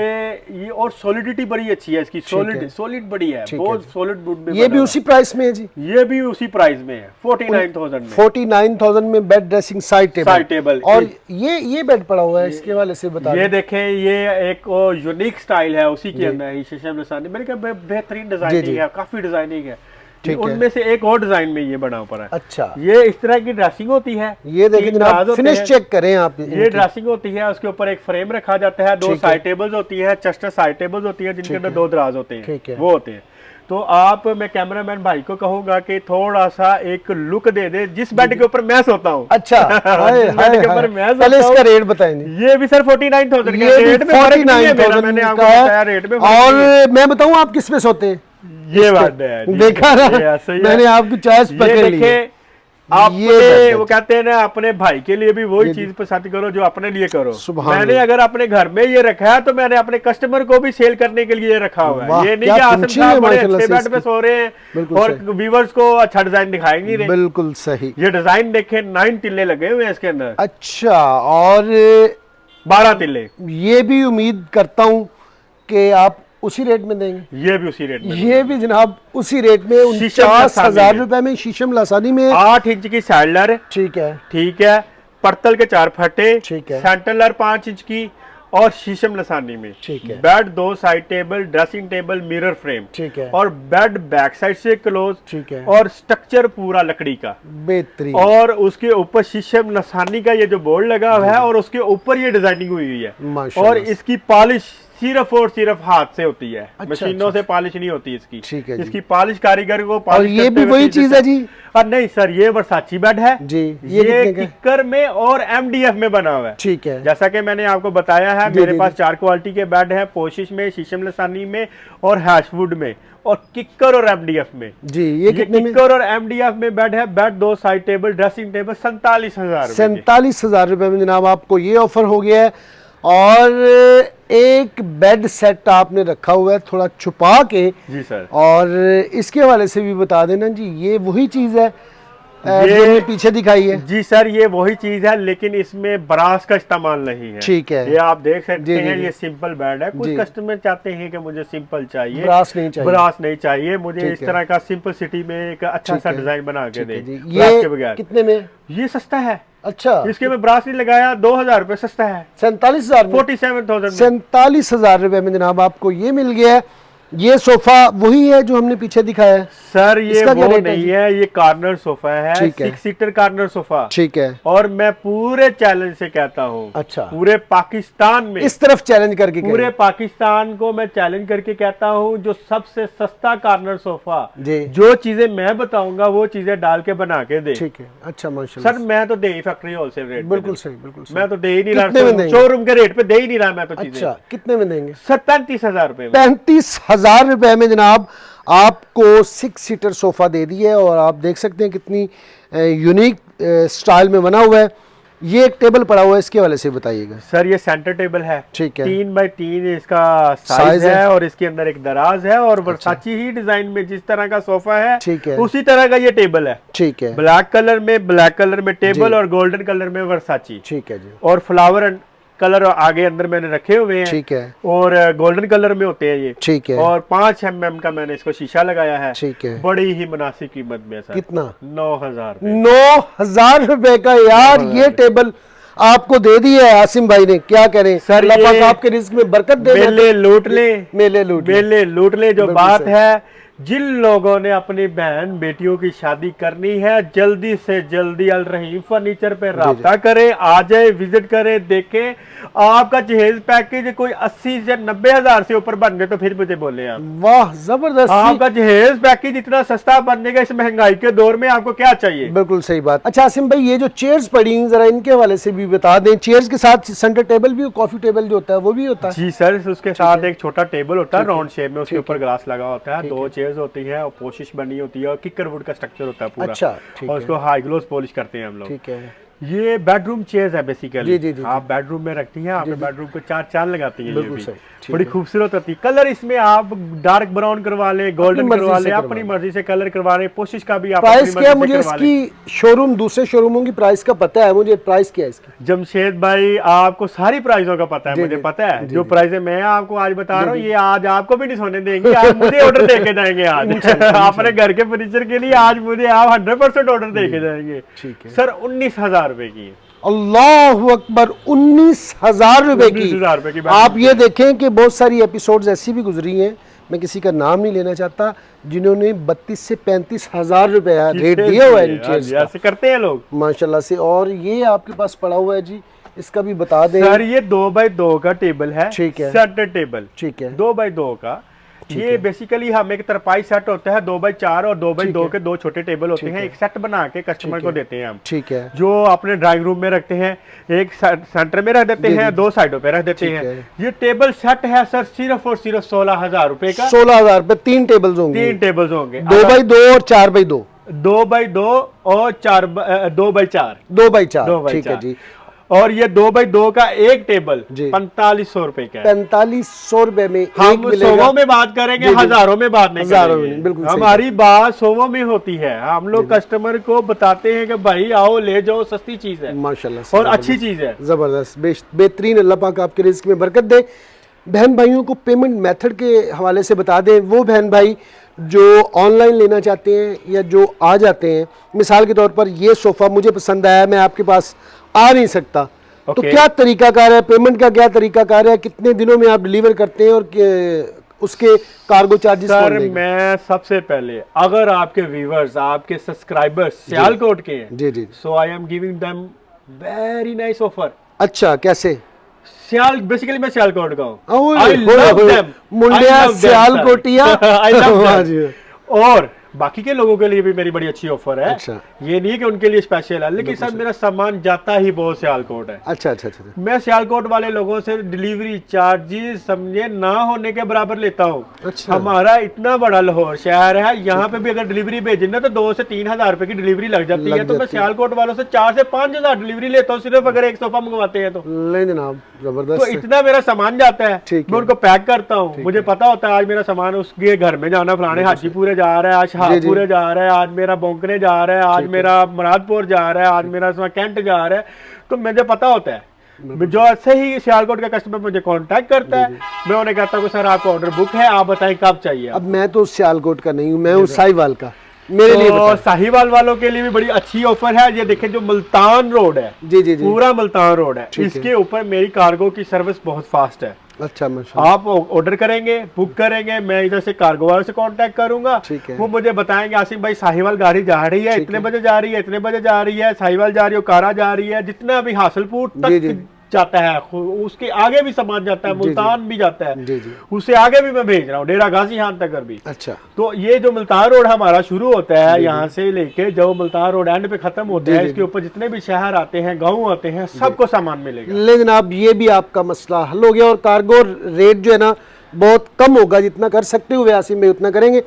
ये और सॉलिडिटी बड़ी अच्छी है इसकी, है। सॉलिड बड़ी है, ठीक है बहुत जी। सॉलिड वुड में ये बना भी हुआ उसी प्राइस में है जी, है। ये भी उसी प्राइस में है 49,000 में। 49,000 में bed dressing side table. Side table. और ये बेड पड़ा हुआ है, इसके वाले से बता ये दें। देखें, ये एक यूनिक स्टाइल है, उसी के अंदर ही शीशम लसानी मेरे ख्याल बेहतरीन डिजाइनिंग है, काफी डिजाइनिंग है। ठीक है। उनमें से एक और डिजाइन में ये बना ऊपर है। अच्छा, ये इस तरह की ड्रेसिंग होती है। ये देखिए 3 दराज जनाब, होते फिनिश हैं। चेक करें आप। ये ड्रेसिंग होती है, उसके ऊपर एक फ्रेम रखा जाता है, 2 ठीक है। साइड टेबल्स होती है, चेस्टर साइड टेबल्स होती है, जिनके ठीक अंदर है। 2 दराज होते हैं, ठीक है। वो होते हैं। तो आप, मैं कैमरामैन भाई को कहूंगा कि थोड़ा सा एक लुक दे दे जिस बेड के ऊपर मैं सोता हूँ। अच्छा, हाय, जिस हाय, बेड के हाय। ऊपर मैं पहले सोता इसका हूँ, रेट बताएंगे। ये भी सर 49,000 का ये भी रेट में फर्क नहीं है मेरा, 49,000 मैंने आपको का है। बताया रेट में फर्क नहीं और है। मैं बताऊं आप किस पे सोते हैं? ये बात है जी, देखा ना, ये ऐसा ही है। मैंने आपकी चॉइस ये पकड़ ली है। देखें, ये अपने बात वो है। कहते हैं ना, अपने भाई के लिए भी वही ये चीज पसंद करो जो अपने लिए करो। सुभान मैंने अल्लाह। अगर अपने घर में ये रखा है तो मैंने अपने कस्टमर को भी सेल करने के लिए रखा हुआ वाह, है। ये नहीं क्या कि आसिम finishing है साहब बड़े माशाल्लाह अच्छे से बेड पे इसकी। सो रहे बिल्कुल हैं और सही। व्यूवर्स को अच्छा डिजाइन दिखाई नहीं रहे। बिल्कुल सही। ये डिजाइन देखे, 9 तिल्ले लगे हुए हैं इसके अंदर, अच्छा, और 12 तिल्ले। ये भी उम्मीद करता हूं कि आप उसी रेट में देंगे। ये भी उसी रेट में, ये भी जनाब उसी रेट में, शीशम 49,000 लसानी में। रुपए में शीशम लसानी में। 8 इंच की सैडलर, ठीक है, ठीक है, पर्तल के 4 फटे, ठीक है। सेंटरलर 5 इंच की और शीशम लसानी में। ठीक है। Bed 2 side table, dressing table, mirror frame, ठीक है। और बेड बैक साइड से क्लोज, ठीक है। और स्ट्रक्चर पूरा लकड़ी का, बेहतरीन। और उसके ऊपर शीशम लसानी का ये जो बोर्ड लगा हुआ है, और उसके ऊपर ये डिजाइनिंग हुई हुई है। माशाल्लाह। और इसकी पॉलिश सिर्फ और सिर्फ हाथ से होती है, अच्छा, मशीनों अच्छा। से पॉलिश नहीं होती इसकी। ठीक है जी। इसकी पॉलिश कारीगर को और पॉलिश ये करते भी हुए वही चीजें- चीज है जी? नहीं सर, ये वर्साची बेड है जी, ये कितने का? किकर में और MDF में बना हुआ है। ठीक है। जैसा कि मैंने आपको बताया है, जी, मेरे जी, पास जी। 4 क्वालिटी के बेड है, पोशिश में, शीशम लसानी में और हैशवुड में, और किकर और MDF में। जी, ये कितने में? किकर और MDF में बेड है। Bed 2 side table, dressing table 47,000 रुपए के। 47,000 रुपए में जनाब आपको ये ऑफर हो गया है। और एक बेड सेट आपने रखा हुआ है थोड़ा छुपा के, जी सर। और इसके हवाले से भी बता देना जी, ये वही चीज है जो ये- हमने पीछे दिखाई है? जी सर, ये वही चीज है, लेकिन इसमें ब्रास का इस्तेमाल नहीं है। ठीक है। ये आप देख सकते जी, जी, हैं, जी। ये सिंपल बेड है। कुछ जी। कस्टमर चाहते हैं कि मुझे सिंपल चाहिए, ब्रास नहीं चाहिए। ब्रास नहीं चाहिए, मुझे ठीक इस है। तरह का सिंपल सिटी में एक अच्छा ठीक सा है। डिजाइन बना के ठीक दे है जी। ब्रास के ये बगैर। कितने में? ये सस्ता है, अच्छा, इसके में ब्रास नहीं लगाया, 2,000 रुपए सस्ता है। 47,000 में? 47,000 में। 47,000 रुपए में जनाब आपको ये मिल गया है। ये सोफा वही है जो हमने पीछे दिखाया है? सर ये इसका क्या वो रेट है नहीं जी? है, ये कॉर्नर सोफा है, ठीक है। 6 सीटर कॉर्नर सोफा। ठीक है। और मैं पूरे चैलेंज से कहता हूँ, अच्छा। पूरे पाकिस्तान में, इस तरफ चैलेंज करके पूरे कहें। पाकिस्तान को मैं चैलेंज करके कहता हूँ, जो सबसे सस्ता कॉर्नर सोफा, जी। जो चीजें मैं बताऊंगा वो चीजें डाल के बना के दे। ठीक है, अच्छा, माशाल्लाह। सर मैं तो दे ही फैक्ट्री होलसेल रेट बिल्कुल सही, बिल्कुल सही। मैं तो दे ही नहीं कितने में रहा, देंगे? शोरूम के रेट पे दे ही नहीं रहा मैं तो चीजें। अच्छा, कितने में देंगे? सर 35,000 रुपए में। 35,000 रुपए में जनाब आपको 6 सीटर सोफा दे दिया है। और आप देख सकते हैं कितनी यूनिक स्टाइल में बना हुआ है। ये एक टेबल पड़ा हुआ है, इसके वाले से बताइएगा। सर ये सेंटर टेबल है, ठीक है। 3x3 इसका साइज साइज है। है, और इसके अंदर एक दराज है, और वर्साची ही डिजाइन में जिस तरह का सोफा है, ठीक है। उसी तरह का ये टेबल है। ठीक है, ब्लैक कलर में जी। टेबल, और गोल्डन कलर में वर्साची, ठीक है जी। और फ्लावर कलर आगे अंदर मैंने रखे हुए हैं, ठीक है, और गोल्डन कलर में होते हैं ये, ठीक है, और 5 mm का मैंने इसको शीशा लगाया है, ठीक है। बड़ी ही मुनासिब कीमत में सर। कितना? 9,000। 9,000 रुपए का यार ये टेबल आपको दे दिया है आसिम भाई ने, क्या करें सर, अल्लाह पाक ये आपके रिस्क में बरकत दे। मेले लूट ले, मेले लूट ले। मेले लूट ले। जो बिल्कुल बात सही। है, जिन लोगों ने अपनी बहन बेटियों की शादी करनी है, जल्दी से जल्दी अल रहीम फर्नीचर पे राब्ता करें, आ जाए, विजिट करें, देखें। आपका जहेज पैकेज कोई 80 से 90,000 से ऊपर बन गए तो फिर मुझे बोले आप। वाह जबरदस्त। आपका जहेज पैकेज इतना सस्ता बनने का इस महंगाई के दौर में आपको क्या चाहिए? बिल्कुल सही बात। अच्छा आसिम भाई, ये जो चेयर्स पड़ी हैं जरा इनके हवाले से भी बता दें। चेयर्स के साथ सेंटर टेबल भी, कॉफी टेबल जो होता है वो भी होता है? जी सर, उसके साथ एक छोटा टेबल होता है राउंड शेप में, उसके ऊपर ग्लास लगा होता है, 2 चेयर्स होती है और पोशिश बनी होती है और किकर वुड का स्ट्रक्चर होता है पूरा। अच्छा, ठीक और है। उसको हाई ग्लोस पॉलिश करते हैं हम लोग। ठीक है। ये बेडरूम चेयर्स है बेसिकली। जी, जी, आप बेडरूम में रखती हैं, आपने बेडरूम को 4 चांद लगाती हैं। बिल्कुल ये भी सही, ठीक बड़ी है। खूबसूरत होती है। कलर इसमें आप डार्क ब्राउन करवा ले, गोल्डन मर्जी करवा से ले, करवा अपनी लें। मर्जी से कलर करवा ले। पोशिश का भी आप प्राइस अपनी क्या मर्जी मुझे से करवा लें। इसकी? शोरूम, दूसरे शोरूमों की प्राइस का पता है मुझे, प्राइस क्या है इसकी? जमशेद भाई, आपको सारी प्राइसों का पता है, जी, मुझे जी, पता है। जी, जो जी। प्राइस मैं आपको आज बता रहा हूँ, ये आज आपको भी नहीं सोने देंगे, आप मुझे ऑर्डर देके जाएंगे आज। अपने घर के फर्नीचर के लिए आज मुझे आप 100% ऑर्डर देके जाएंगे। ठीक है सर 19,000 रुपए की है। अल्लाह अकबर, 19,000 रुपए की। 19,000 रुपए की बात आप ये देखें कि बहुत सारी एपिसोड्स ऐसी भी गुजरी हैं, मैं किसी का नाम नहीं लेना चाहता, जिन्होंने 32 से 35,000 रुपए रेट दिया हुआ है इन चेयर्स का। ऐसे करते हैं लोग माशाल्लाह से। और ये आपके पास पड़ा हुआ है जी, इसका भी बता दें। सर। ये 2x2 का टेबल है, ठीक है। सेंटर टेबल, ठीक है। 2x2 का। ये बेसिकली हम एक तरपाई सेट होता है 2x4 और 2x2 के 2 छोटे टेबल होते हैं, एक सेट बना के कस्टमर को देते हैं हम। ठीक है। जो अपने ड्राइंग रूम में रखते हैं, एक सेंटर में रख देते हैं, 2 साइडों पे रख देते हैं। ये टेबल सेट है सर सिर्फ और सिर्फ 16,000 रुपए का। 16,000 रुपए, 3 टेबल्स होंगे। 3 टेबल्स होंगे, 2x2 और 4x2। 2x2 और 2x4। 2x4, ठीक है जी। और ये 2x2 का एक टेबल जी। 4500 रुपए का है। 4500 रुपए में एक हम मिलेगा। सौों में बात करेंगे, जी, जी। हजारों में बात नहीं हजारों में करेंगे। नहीं, बिल्कुल सही हमारी बात सौों में होती है। हम लोग कस्टमर को बताते हैं कि भाई आओ ले जाओ, सस्ती चीज है माशाल्लाह से और अच्छी चीज है। जबरदस्त, बेहतरीन। अल्लाह पाक आपके रिस्क में बरकत दे। बहन भाइयों को पेमेंट मेथड के हवाले से बता दें। वो बहन भाई जो ऑनलाइन लेना चाहते हैं या जो आ जाते हैं, मिसाल के तौर पर ये सोफ़ा मुझे पसंद आया, मैं आपके पास आ नहीं सकता, तो क्या तरीकाकार है, पेमेंट का क्या तरीकाकार है, कितने दिनों में आप डिलीवर करते हैं और उसके कार्गो चार्जेस सर मैं सबसे पहले, अगर आपके व्यूअर्स, आपके सब्सक्राइबर्स सियालकोट के हैं, जी जी, so I am giving them very nice offer. अच्छा, कैसे? बेसिकली मैं सियालकोट का हूँ, मुंडिया सियालकोटिया। और बाकी के लोगों के लिए भी मेरी बड़ी अच्छी ऑफर है। अच्छा। ये नहीं कि उनके लिए स्पेशल है, लेकिन सर मेरा सामान जाता ही बहुत सियालकोट है। अच्छा अच्छा अच्छा। मैं सियालकोट वाले लोगों से डिलीवरी चार्जेस समझे ना होने के बराबर लेता हूँ। अच्छा। हमारा इतना बड़ा लाहौर शहर है, यहाँ पे भी अगर डिलीवरी भेजी ना तो 2 से 3,000 रुपए की डिलीवरी लग जाती है। तो मैं सियालकोट वालों से 4 से 5,000 डिलीवरी लेता हूँ, सिर्फ अगर एक सोफा मंगवाते हैं तो। ले जनाब, जबरदस्त। तो इतना मेरा सामान जाता है, मैं उनको पैक करता हूँ। मुझे पता होता है आज मेरा सामान उसके घर में जाना, फलाने हाजीपुरे जा रहा है, आज शाहपुरे जा रहा है, आज मेरा बोंकने जा रहा है, आज मेरा मुरादपुर जा रहा है, आज मेरा कैंट जा रहा है। तो मुझे पता होता है। जो ऐसे ही सियालकोट का कस्टमर मुझे कांटेक्ट करता है, मैं उन्हें कहता हूँ सर आपका ऑर्डर बुक है, आप बताएं कब चाहिए। अब मैं तो सियालकोट का नहीं हूँ, मैं हूँ साहिवाल का, मेरे लिए तो साहिवाल वालों के लिए भी बड़ी अच्छी ऑफर है। ये देखें, जो मुल्तान रोड है, जी जी जी, पूरा मुल्तान रोड है, इसके ऊपर मेरी कार्गो की सर्विस बहुत फास्ट है। अच्छा, माशाल्लाह। आप ऑर्डर करेंगे, बुक करेंगे, मैं इधर से कार्गो वाले से कांटेक्ट करूंगा, वो मुझे बताएंगे आसिम भाई साहिवाल गाड़ी जा रही है, इतने बजे जा रही है, इतने बजे जा रही है, साहिवाल जा रही है, कारा जा रही है, जितना भी हासिलपुर तक जाता है, उसके आगे भी सामान जाता है, मुल्तान भी जाता है, उससे आगे भी मैं भेज रहा हूँ, डेरा गाजी खान तक भी। अच्छा। तो ये जो मुल्तान रोड हमारा शुरू होता है यहाँ से लेके जो मुल्तान रोड एंड पे खत्म होता है, इसके ऊपर जितने भी शहर आते हैं, गाँव आते हैं, सबको सामान मिलेगा। लेकिन आप ये भी आपका मसला हल हो गया और कार्गो रेट जो है ना बहुत कम होगा, जितना कर सकते हुए आसिम भाई उतना करेंगे।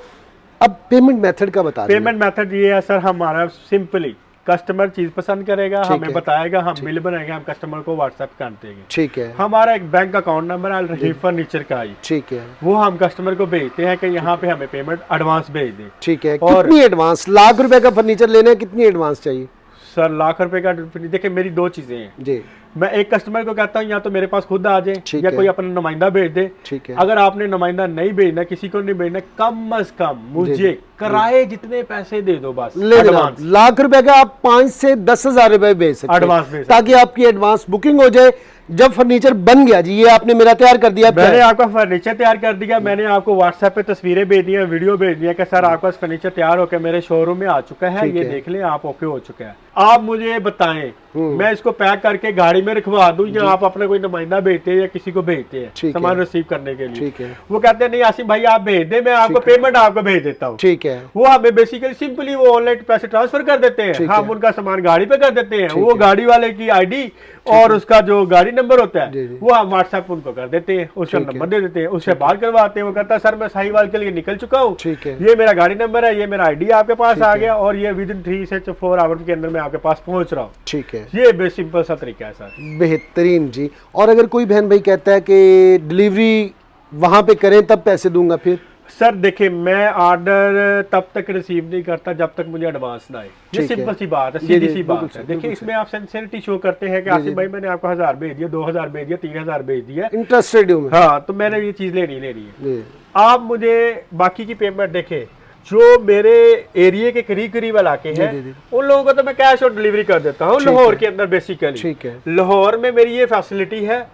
अब पेमेंट मेथड का बता। पेमेंट मेथड ये है सर, हमारा सिंपली कस्टमर चीज पसंद करेगा, हमें बताएगा, हम बिल बनाएंगे, हम कस्टमर को व्हाट्सएप कर देंगे। ठीक है। हमारा एक बैंक अकाउंट नंबर है, रहीम फर्नीचर का ही, ठीक है, वो हम कस्टमर को भेजते हैं कि यहाँ पे हमें पेमेंट एडवांस भेज दें। ठीक है। और कितनी एडवांस? ₹1,00,000 का फर्नीचर लेना है, कितनी एडवांस चाहिए? सर ₹1,00,000 का देखिए, मेरी 2 चीजें हैं जी। मैं एक कस्टमर को कहता हूँ या तो मेरे पास खुद आ जाए ठीक या है। कोई अपना नुमाइंदा भेज दे। ठीक है। अगर आपने नुमाइंदा नहीं भेजना, किसी को नहीं भेजना, कम अज कम मुझे किराए जितने पैसे दे दो बस, ले एडवांस। लाख रुपए का आप 5 से 10,000 रुपए भेज सकते हैं एडवांस भेज सकते ताकि आपकी एडवांस बुकिंग हो जाए। जब फर्नीचर बन गया जी, ये आपने मेरा तैयार कर दिया, मैंने आपका फर्नीचर तैयार कर दिया, मैंने आपको व्हाट्सएप पे तस्वीरें भेज दी है, वीडियो भेज दिया कि सर आपका फर्नीचर तैयार होकर मेरे शोरूम में आ चुका है, ठीक ये है। देख लें, आप ओके हो चुका है। आप मुझे बताएं मैं इसको पैक करके गाड़ी में रखवा दूं या आप अपना कोई नुमाइंदा भेजते हैं या किसी को भेजते हैं ठीक सामान है। रिसीव करने के लिए। ठीक है। वो कहते हैं नहीं आसिम भाई आप भेज दें, मैं आपको पेमेंट आपको भेज देता हूँ। ठीक है। वो हमें बेसिकली सिंपली वो ऑनलाइन पैसे ट्रांसफर कर देते हैं, ठीक हम है। उनका सामान गाड़ी पे कर देते हैं, ठीक वो है। गाड़ी वाले की आईडी और उसका जो गाड़ी नंबर होता जी, है जी। वो हम व्हाट्सएप उनको कर देते हैं, उसका ठीक है। नंबर दे देते हैं, उससे बात करवाते हैं। वो कहता है सर मैं साहिवाल के लिए निकल चुका हूँ, ठीक है। ये मेरा गाड़ी नंबर है, ये मेरा आईडी आपके पास आ है। गया और ये विद इन 3 से 4 आवर्स के अंदर मैं आपके पास पहुंच रहा हूँ। ठीक है। ये सिंपल सा तरीका है सर। बेहतरीन जी। और अगर कोई बहन भाई कहता है कि डिलीवरी वहां पे करें तब पैसे दूंगा, फिर सर देखिए मैं ऑर्डर तब तक रिसीव नहीं करता जब तक मुझे एडवांस ना आए। ये ठीक है। सिंपल सी बात है, जी, सीधी जी, सी बिल्कुल बात सही, है। देखिए बिल्कुल इसमें आप सिंसियरिटी शो करते हैं कि जी, आसिम जी। भाई मैंने आपको 1000 भेज दिया, 2000 भेज दिया, 3000 भेज दिया, इंटरेस्टेड हूँ मैं। हाँ तो मैंने ये चीज लेनी है। जी। आप मुझे बाकी की पेमेंट देखें, जो मेरे एरिया के करीब करीब इलाके जी, हैं जी, जी। उन लोगों को तो मैं कैश और डिलीवरी कर देता हूँ ठीक लाहौर है। के अंदर बेसिकली। ठीक है। लाहौर में मेरी ये फैसिलिटी है,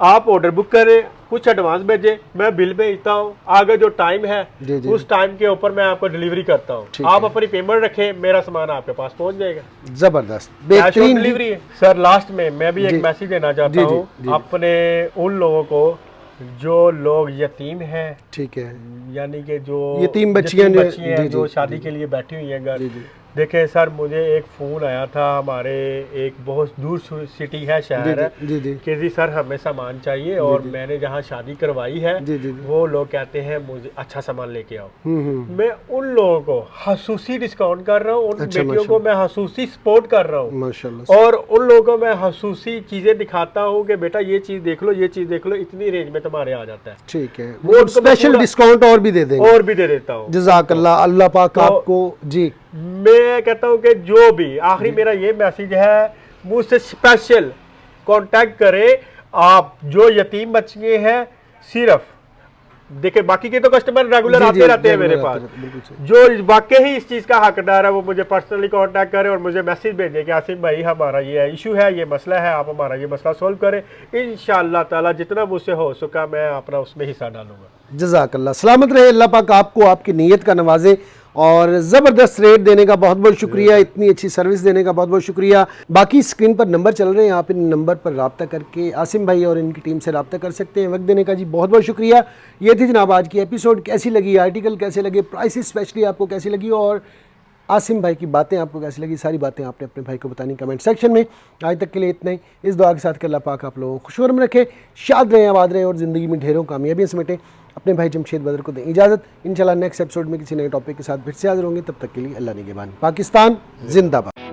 आप ऑर्डर बुक करें, कुछ एडवांस भेजें, मैं बिल भेजता हूँ, आगे जो टाइम है जी, जी। उस टाइम के ऊपर मैं आपको डिलीवरी करता हूँ। ठीक आप है। अपनी पेमेंट रखें, मेरा सामान आपके पास पहुंच जाएगा। जबरदस्त, कैश ऑन बेहतरीन जी। डिलीवरी है। सर लास्ट में मैं भी जी। एक मैसेज देना जी, चाहता जी, हूँ जी। अपने उन लोगों को जो लोग यतीम हैं, ठीक है। यानी कि जो यतीम बच्चियां यतीम जो- बच्चियां जी, हैं जो जी, शादी जी। के लिए बैठी हुई हैं घर। जी, जी। देखें सर मुझे एक फ़ोन आया था, हमारे एक बहुत दूर सिटी है, शहर है, जी, जी। कि जी सर हमें सामान चाहिए और जी। मैंने जहाँ शादी करवाई है जी, जी, जी। वो लोग कहते हैं मुझे अच्छा सामान लेके आओ। हम्म। मैं उन लोगों को खसूसी डिस्काउंट कर रहा हूँ, उन अच्छा, बेटियों को मैं खसूसी सपोर्ट कर रहा हूँ माशाल्लाह। और उन लोगों को मैं खसूसी चीज़ें दिखाता हूँ कि बेटा ये चीज़ देख लो, ये चीज़ देख लो, इतनी रेंज में तुम्हारे आ जाता है। ठीक है, वो वो उनको मैं स्पेशल पूरा- डिस्काउंट और भी दे देंगे। और भी दे देता हूँ। जज़ाकल्लाह, अल्लाह पाक तो- आपको जी। मैं कहता हूं कि जो भी आखिरी मेरा ये मैसेज है, मुझसे स्पेशल कांटेक्ट करें आप जो यतीम बच्चे हैं। सिर्फ देखिए बाकी के तो कस्टमर रेगुलर जी, आते जी, रहते हैं मेरे रेगुलर पास, आते रहते, बिल्कुल सही। जो वाकई ही इस चीज़ का हकदार है वो मुझे पर्सनली कांटेक्ट करे और मुझे मैसेज भेजे कि आसिम भाई हमारा ये इशू है, ये मसला है, आप हमारा ये मसला सॉल्व करें। इंशाअल्लाह ताला जितना मुझसे हो सका मैं अपना उसमें हिस्सा डालूंगा। जज़ाकल्लाह, सलामत रहे, अल्लाह पाक आपको आपकी नीयत का नवाजे और ज़बरदस्त रेट देने का बहुत बहुत शुक्रिया, इतनी अच्छी सर्विस देने का बहुत बहुत शुक्रिया। बाकी स्क्रीन पर नंबर चल रहे हैं, आप इन नंबर पर रब्ता करके आसिम भाई और इनकी टीम से रब्ता कर सकते हैं। वक्त देने का जी बहुत बहुत शुक्रिया। ये थी जनाब आज की एपिसोड। कैसी लगी आर्टिकल, कैसे लगे प्राइसेस स्पेशली आपको कैसी लगी और आसिम भाई की बातें आपको कैसी लगी, सारी बातें आपने अपने भाई को बतानी कमेंट सेक्शन में। आज तक के लिए इतना ही। इस दुआ के साथ कि अल्लाह पाक आप लोगों को खुशनुमा रखे, शाद रहें, आबाद रहें और ज़िंदगी में ढेरों कामयाबियाँ समेटें। अपने भाई जमशेद बदर को दें इजाज़त। इंशाल्लाह नेक्स्ट एपिसोड में किसी नए टॉपिक के साथ फिर से हाजिर होंगे। तब तक के लिए अल्लाह निगहबान। पाकिस्तान जिंदाबाद।